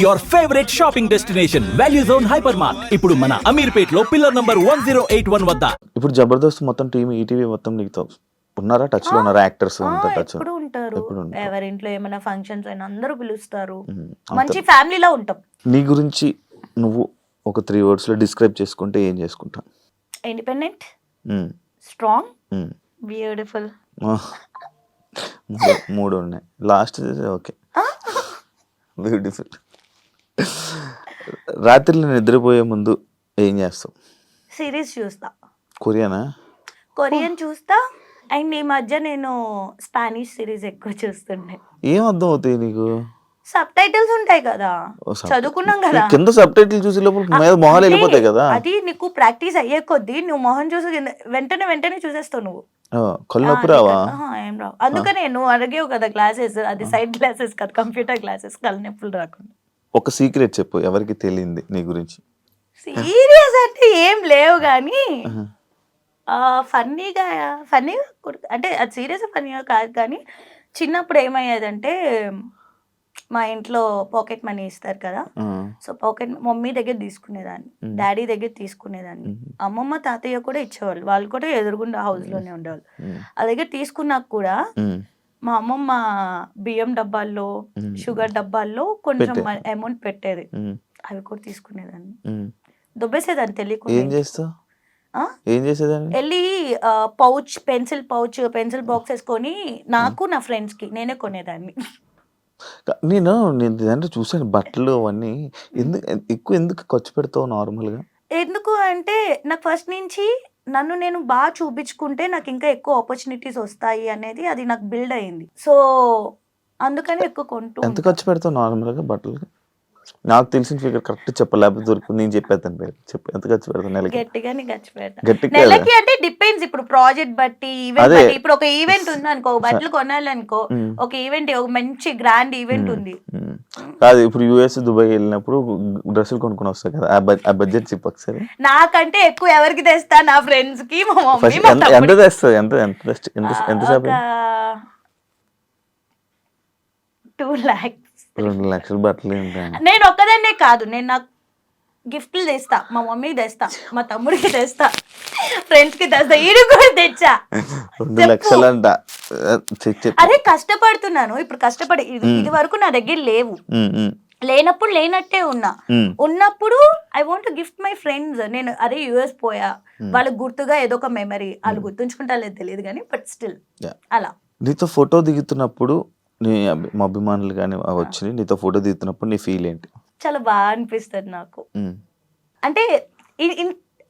your favorite shopping destination, Value Zone Hypermart. ఇప్పుడు మన అమీర్పేట్లో pillar number 1081 వద్ద. ఇప్పుడు జబర్దస్త్ మొత్తం టీం ఈటీవీ మొత్తం నీకు ఉన్నారా, టచ్ లో ఉన్నారా యాక్టర్స్ అంతా టచ్? ఎప్పుడు ఉంటారు, ఎవరి ఇంట్లో ఏమైనా ఫంక్షన్స్ అయినా అందరూ పిలుస్తారు, మంచి ఫ్యామిలీలో ఉంటాం. నీ గురించి నువ్వు ఒక 3 words లో డిస్క్రైబ్ చేసుకుంటే ఏం చేసుకుంటా? Independent, strong, beautiful. మూడు ఉన్నాయి, లాస్ట్ ఓకే. బ్యూటిఫుల్. రాత్రిలో నిద్రపోయే ముందు ఏం చేస్తావు? సిరీస్ చూస్తా. కొరియన్ చూస్తా. అండ్ ఈ మధ్య నేను స్పానిష్ సిరీస్ ఎక్కువ చూస్తుండే. ఏం అర్థం అవుతాయి నీకు? సబ్ టైటిల్స్ ఉంటాయి కదా, చదువుకున్నాం కదా. కింద సబ్ టైటిల్ చూసి లోపల మొహాలు వెళ్ళిపోతాయి కదా. అది నీకు ప్రాక్టీస్ అయ్యే కొద్దీ నువ్వు మొహం చూసి వెంటనే చూసేస్తావు నువ్వు. కళ్ళు నొప్పి రావా? ఏం రావు. అందుకనే నువ్వు అడిగేవు కదా క్లాసెస్, అది సైడ్ క్లాసెస్ కదా, కంప్యూటర్ క్లాసెస్, కళ్ళు నొప్పులు రాకుండా. ఒక సీక్రెట్ చెప్పు, ఎవరికి తెలియంది నీ గురించి. సీరియస్ అంటే ఏం లేవు కానీ ఫన్నీగా అంటే అది సీరియస్ ఫన్నీగా కాదు కానీ చిన్నప్పుడు ఏమయ్యేదంటే మా ఇంట్లో పాకెట్ మనీ ఇస్తారు కదా, సో పాకెట్ మమ్మీ దగ్గర తీసుకునేదాన్ని, డాడీ దగ్గర తీసుకునేదాన్ని, అమ్మమ్మ తాతయ్య కూడా ఇచ్చేవాళ్ళు, వాళ్ళు కూడా ఎదురుగుండా హౌస్ లోనే ఉండేవాళ్ళు. ఆ దగ్గర తీసుకున్నాక కూడా మా అమ్మమ్మ బియ్యం డబ్బాల్లో, షుగర్ డబ్బాల్లో కొంచెం అమౌంట్ పెట్టేది, అవి కూడా తీసుకునేదాన్ని, దొబ్బేసేదాన్ని తెలియకుండా. ఏం చేసేదాన్ని? వెళ్ళి పౌచ్, పెన్సిల్ బాక్స్ వేసుకొని నాకు నా ఫ్రెండ్స్ కి నేనే కొనేదాన్ని. నేను అంటే చూసాను బట్టలు అవన్నీ. ఎందుకు ఖర్చు పెడతావు నార్మల్గా? ఎందుకు అంటే నాకు ఫస్ట్ నుంచి నన్ను నేను బాగా చూపించుకుంటే నాకు ఇంకా ఎక్కువ ఆపర్చునిటీస్ వస్తాయి అనేది అది నాకు బిల్డ్ అయింది. సో అందుకని ఎక్కువ కొంటూ. ఎంత ఖర్చు పెడతావు నార్మల్గా బట్టలకి? నాకు తెలిసిన ఫిగర్ కరెక్ట్ చెప్పాలి, లేకపోతే దొరుకుతుంది. నేను చెప్పేస్తాను పేరు చెప్పు, ఎంత ఖర్చు పెడతాను నెలకి? గట్టిగానే ఖర్చు పెడతాను నెలకి. అంటే డిపెండ్స్, ఇప్పుడు ప్రాజెక్ట్ బట్టి, ఈవెంట్ బట్టి. ఇప్పుడు ఒక ఈవెంట్ ఉంది అనుకో, బట్టలు కొనాలనుకో, ఒక ఈవెంట్, ఒక మంచి గ్రాండ్ ఈవెంట్ ఉంది కాదు. ఇప్పుడు యుఎస్, దుబాయ్ వెళ్ళినప్పుడు డ్రెస్సులు కొనుక్కొని వస్తాయి కదా, ఆ బడ్జెట్ చెప్పు ఒకసారి. నాకంటే ఎక్కువ ఎవరికి తెస్తా? నా ఫ్రెండ్స్ కి, మా మమ్మీ. ఎంత తెస్తుంది? ఎంత షాపింగ్? 2 lakhs. 2 లక్షలు బట్టలు ఉంటాయి. నేను ఒక్కదాన్నే కాదు, నేను నాకు గిఫ్ట్లు తెస్తా, మా మమ్మీకి తెస్తా, మా తమ్ముడికి తెస్తా, ఫ్రెండ్స్ కి తెస్తా, ఈడు కూడా తెచ్చా. 2 లక్షలు అంట. అరే కష్టపడుతున్నాను ఇప్పుడు, కష్టపడి ఇది వరకు నా దగ్గర లేవు, లేనప్పుడు లేనట్టే ఉన్నప్పుడు I want gift my friends. నేను అరే యుఎస్ పోయా, వాళ్ళకి గుర్తుగా ఏదో ఒక మెమరీ, వాళ్ళు గుర్తుంచుకుంటా లేదు తెలియదు కానీ, బట్ స్టిల్ అలా. నీతో ఫోటో దిగుతున్నప్పుడు నీ అభిమానులు కానీ వచ్చి నీతో ఫోటో దిగుతున్నప్పుడు నీ ఫీల్ ఏంటి? చాలా బాగా అనిపిస్తుంది నాకు. అంటే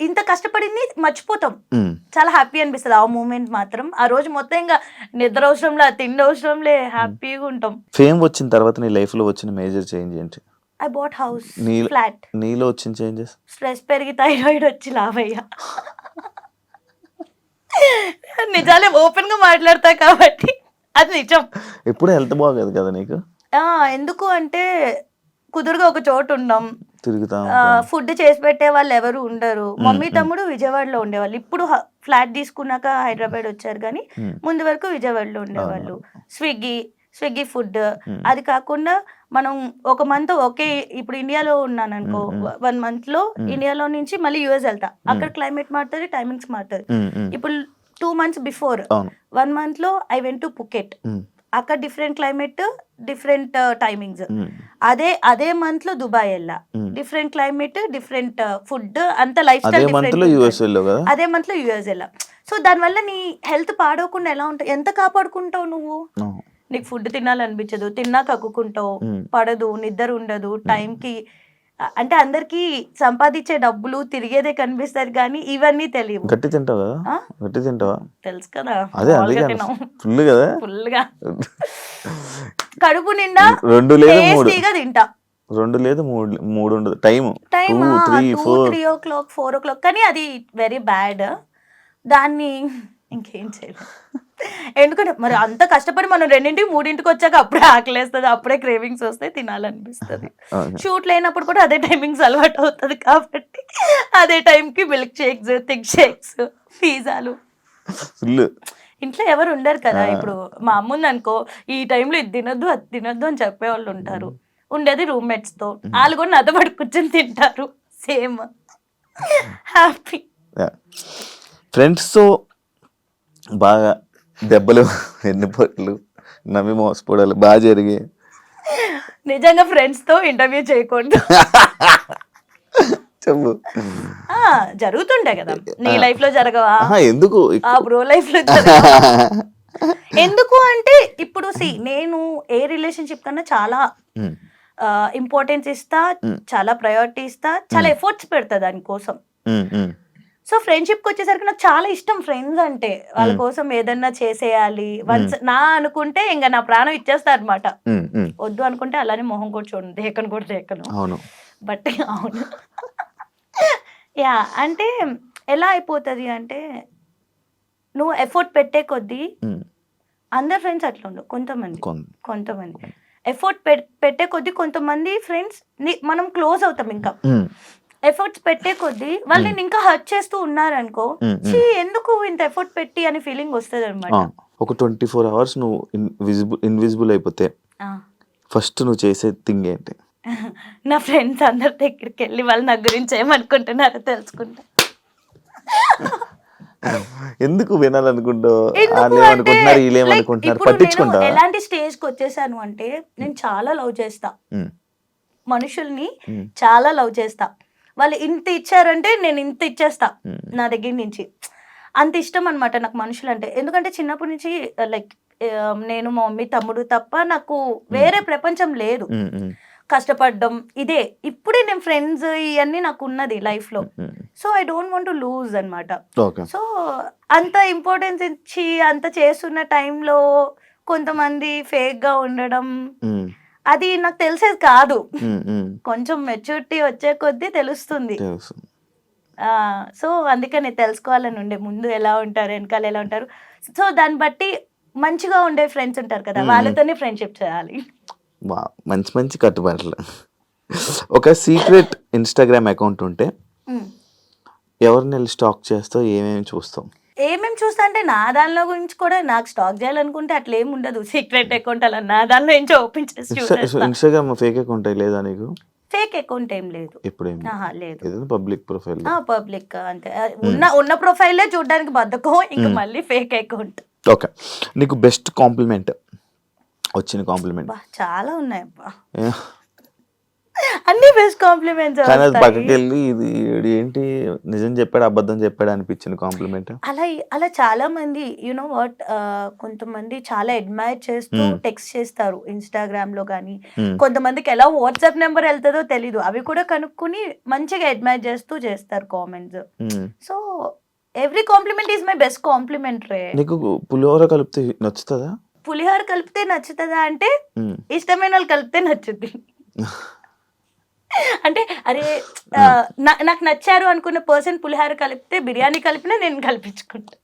ఇంత కష్టపడింది మర్చిపోతాం, చాలా హ్యాపీ అనిపిస్తుంది ఆ మూమెంట్ మాత్రం. ఆ రోజు మొత్తం ఇంకా నిద్ర అవసరంలే, తిండి అవసరంలే, హ్యాపీగా ఉంటాం. ఫేమ్ వచ్చిన తర్వాత నీ లైఫ్ లో వచ్చిన మేజర్ చేంజ్ ఏంటి? I bought house, flat. నీలో వచ్చిన చేంజెస్? స్ట్రెస్ పెరిగి థైరాయిడ్ వచ్చి లావయ్యా. నిజాలే ఓపెన్ గా మాట్లాడతా కాబట్టి అది నిజం. ఎప్పుడు హెల్త్ బాగోదు కదా నీకు? ఎందుకు అంటే కుదురుగా ఒక చోటు ఉండం, తిరుగుతా, ఫుడ్ చేసి పెట్టే వాళ్ళు ఎవరు ఉండరు. మమ్మీ తమ్ముడు విజయవాడలో ఉండేవాళ్ళు, ఇప్పుడు ఫ్లాట్ తీసుకున్నాక హైదరాబాద్ వచ్చారు కానీ ముందు వరకు విజయవాడలో ఉండేవాళ్ళు. Swiggy food. అది కాకుండా మనం ఒక మంత్ ఇప్పుడు ఇండియాలో ఉన్నాను అనుకో, 1 month లో ఇండియాలో నుంచి మళ్ళీ యుఎస్ వెళ్తా, అక్కడ క్లైమేట్ మారుతుంది, టైమింగ్స్ మారుతుంది. ఇప్పుడు 2 months బిఫోర్ 1 month లో ఐ వెంట్ టు పుకెట్, అక్కడ డిఫరెంట్ క్లైమేట్, డిఫరెంట్ టైమింగ్స్. అదే మంత్ లో దుబాయ్ వెళ్ళా, డిఫరెంట్ క్లైమేట్, డిఫరెంట్ ఫుడ్, అంత లైఫ్ స్టైల్ డిఫరెంట్. అదే మంత్ లో యుఎస్ వెళ్ళా. సో దానివల్ల నీ హెల్త్ పాడవకుండా ఎలా ఉంటావు? ఎంత కాపాడుకుంటావు నువ్వు? నీకు ఫుడ్ తినాలనిపించదు, తిన్నా కక్కుకుంటావు, పడదు, నిద్ర ఉండదు టైంకి. అంటే అందరికి సంపాదించే డబ్బులు తిరిగేదే కనిపిస్తారు కానీ ఇవన్నీ తెలియవు. గట్టి తింటావా? గట్టి తింటావా? తెలుసు కదా, ఫుల్ గా కడుపు నిండా 2 లేదా 3 తింటా. 2 లేదా 3 ఉండదు టైం 3 o'clock 4 o'clock. కానీ అది వెరీ బ్యాడ్, దాన్ని ఇంకేం చేయలేదు. ఎందుకంటే మరి అంత కష్టపడి మనం 2, 3 వచ్చాక అప్పుడే ఆకలేస్తుంది, అప్పుడే క్రేవింగ్స్ వస్తాయి, తినాలనిపిస్తుంది. షూట్ లేనప్పుడు కూడా అదే టైమింగ్స్ అలవాటు అవుతుంది కాబట్టి అదే టైంకి మిల్క్ షేక్స్, థిక్ షేక్స్, పిజ్జాలు. ఇంట్లో ఎవరు ఉండరు కదా. ఇప్పుడు మా అమ్మ ఉంది అనుకో, ఈ టైంలో ఇది తినొద్దు అది తినొద్దు అని చెప్పేవాళ్ళు ఉంటారు. ఉండేది రూమ్మేట్స్ తో, వాళ్ళు కూడా నాతో పాటు కూర్చొని తింటారు, సేమ్ హ్యాపీ. ఫ్రెండ్స్తో బాగా దెబ్బలు ఎన్నిపోట్లు నమ్మి మోసపోవడాలు బాగా జరిగాయి. నిజంగా ఫ్రెండ్స్ తో ఇంటర్వ్యూ చేయకూడదు. చెప్పు. జరుగుతుండే కదా, నీ లైఫ్ లో జరగవా? ఎందుకు ఆ బ్రో లైఫ్ లో జరగవా? ఎందుకు అంటే ఇప్పుడు నేను ఏ రిలేషన్షిప్ కన్నా చాలా ఇంపార్టెన్స్ ఇస్తా, చాలా ప్రయారిటీ ఇస్తా, చాలా ఎఫర్ట్స్ పెడతా దానికోసం. సో ఫ్రెండ్షిప్ కి వచ్చేసరికి నాకు చాలా ఇష్టం ఫ్రెండ్స్ అంటే. వాళ్ళ కోసం ఏదన్నా చేసేయాలి వన్స్ నా అనుకుంటే ఇంకా నా ప్రాణం ఇచ్చేస్తా అనమాట. వద్దు అనుకుంటే అలానే మొహం కూడా చూడండి, దేకను కూడా దేకను. బట్ అవును యా, అంటే ఎలా అయిపోతుంది అంటే నువ్వు ఎఫర్ట్ పెట్టే కొద్దీ, అందరు ఫ్రెండ్స్ అట్లా ఉండవు, కొంతమంది ఎఫర్ట్ పెట్టే కొద్దీ కొంతమంది ఫ్రెండ్స్ మనం క్లోజ్ అవుతాం, ఇంకా ఎఫర్ట్స్ పెట్టే కొద్దీ వాళ్ళు నేను ఇంకా హర్ట్ చేస్తూ ఉన్నారనుకో, ఎందుకు ఇంత ఎఫర్ట్ పెట్టి అనే ఫీలింగ్ వస్తుంది అనమాట. ఒక 24 hours నువ్వు ఇన్విజిబుల్ అయిపోతే ఫస్ట్ నువ్వు చేసే థింగ్ ఏంటి? నా ఫ్రెండ్స్ అందరి దగ్గరికి వెళ్ళి వాళ్ళు నా గురించి ఏమనుకుంటున్నారో తెలుసుకుంటా. ఎందుకు వినాలనుకుంటావు? పట్టించుకుంటా. ఎలాంటి స్టేజ్ కి వచ్చేసాను అంటే నేను చాలా లవ్ చేస్తా, మనుషుల్ని చాలా లవ్ చేస్తా. వాళ్ళు ఇంత ఇచ్చారంటే నేను ఇంత ఇచ్చేస్తా నా దగ్గర నుంచి. అంత ఇష్టం అనమాట నాకు మనుషులు అంటే. ఎందుకంటే చిన్నప్పటి నుంచి లైక్ నేను మా మమ్మీ తమ్ముడు తప్ప నాకు వేరే ప్రపంచం లేదు. కష్టపడడం ఇదే. ఇప్పుడే నేను ఫ్రెండ్స్ ఇవన్నీ నాకు ఉన్నది లైఫ్ లో. So I don't want to lose అనమాట. సో అంత ఇంపార్టెన్స్ ఇచ్చి అంత చేస్తున్న టైంలో కొంతమంది ఫేక్ గా ఉండడం, అది నాకు తెలిసేది కాదు. కొంచెం మెచ్యూరిటీ వచ్చే కొద్దీ తెలుస్తుంది. సో అందుకని తెలుసుకోవాలని ఉండే, ముందు ఎలా ఉంటారు, వెనకాల ఎలా ఉంటారు. సో దాన్ని బట్టి మంచిగా ఉండే ఫ్రెండ్స్ ఉంటారు కదా, వాళ్ళతోనే ఫ్రెండ్షిప్ చేయాలి. మంచి మంచి కట్టుబాట్లు. ఒక సీక్రెట్ ఇన్స్టాగ్రామ్ అకౌంట్ ఉంటే ఎవరిని వెళ్ళి స్టాక్ చేస్తావు, ఏమేమి చూస్తావు? ఏమేమి చూస్తా అంటే నా దానిలో గురించి కూడా నాకు స్టాక్ చేయాలనుకుంటే అట్లా ఏమి ఉండదు. సీక్రెట్ అకౌంట్ అలా నా దానిలో నుంచి ఓపెన్ చేసి ఇన్స్టాగ్రామ్ ఫేక్ అకౌంట్ లేదా నీకు? ఫేక్ అకౌంట్ ఏం లేదు, లేదు. Public profile. పబ్లిక్ అంటే ఉన్న ప్రొఫైలే చూడడానికి బద్దకం, ఇంకా మళ్ళీ ఫేక్ అకౌంట్. ఓకే, నీకు బెస్ట్ కాంప్లిమెంట్ వచ్చిన కాంప్లిమెంట్? చాలా ఉన్నాయి అబ్బా, అన్ని బెస్ట్ కాంప్లిమెంట్స్. కానీ అది పక్కకి వెళ్ళి ఇది ఏంటి నిజం చెప్పాడు అబద్ధం చెప్పాడు అనిపించిన కాంప్లిమెంట్? అలా చాలా మంది నో వాట్, కొంతమంది చాలా అడ్మైర్ చేస్తూ టెక్స్ట్ చేస్తారు ఇన్స్టాగ్రామ్ లో కానీ, కొంతమందికి ఎలా వాట్సాప్ నెంబర్ వెళ్తుందో తెలీదు, అవి కూడా కనుక్కుని మంచిగా అడ్మైర్ చేస్తూ చేస్తారు comments. So every compliment is my best compliment రే. నీకు పులిహోర కలిపితే నచ్చుతుందా? పులిహోర కలిపితే నచ్చుతుందా అంటే ఇష్టమైన వాళ్ళు కలిపితే నచ్చుద్ది. అంటే అరే నాకు నచ్చారు అనుకున్న పర్సన్ పులిహోర కలిపితే బిర్యానీ కలిపినా నేను కల్పించుకుంటా.